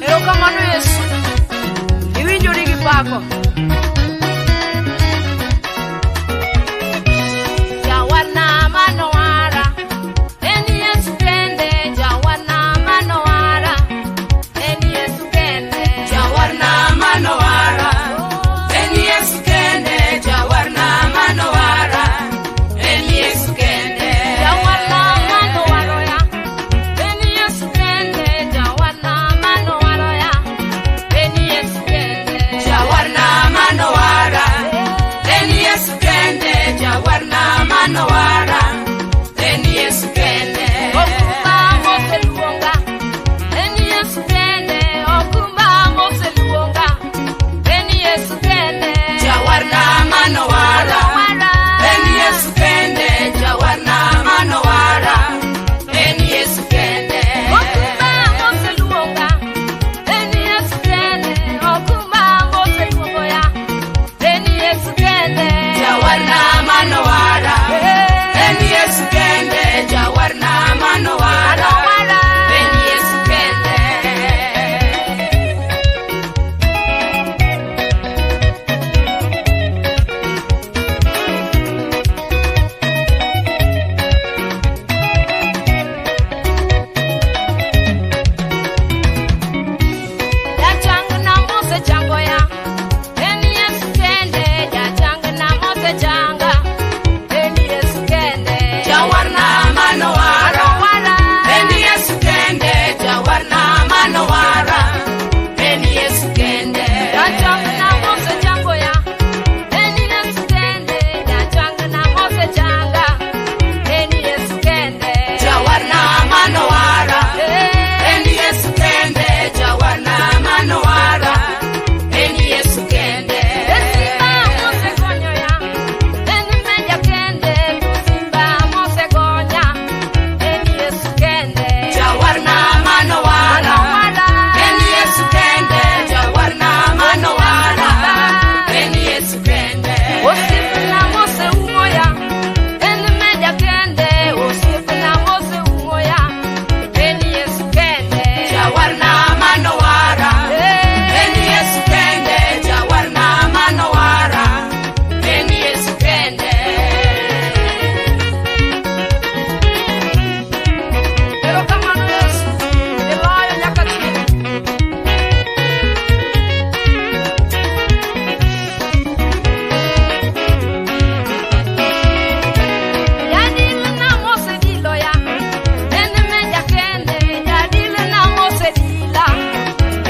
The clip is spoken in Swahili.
Erokamano Yesu, iwinjori gi pako. Jawarna manowara, en Yesu kende. Jawarna manowara, en Yesu kende. Jawarna manowara, en Yesu kende. Jawarna manowara, en Yesu kende. Jawarna manowaro ya, en Yesu kende. Jawarna manowaro ya, en Yesu kende. Jawarna manowara, en Yesu kende. Jawarna manowara, en Yesu kende. Okumba moseluonga, en Yesu kende. Okumba moseluonga, en Yesu kende. Jawarna manowara, en Yesu kende. Jawarna manowara, en Yesu kende. Okumba moseluonga, en Yesu kende. Okumba moseluongo ya, en Yesu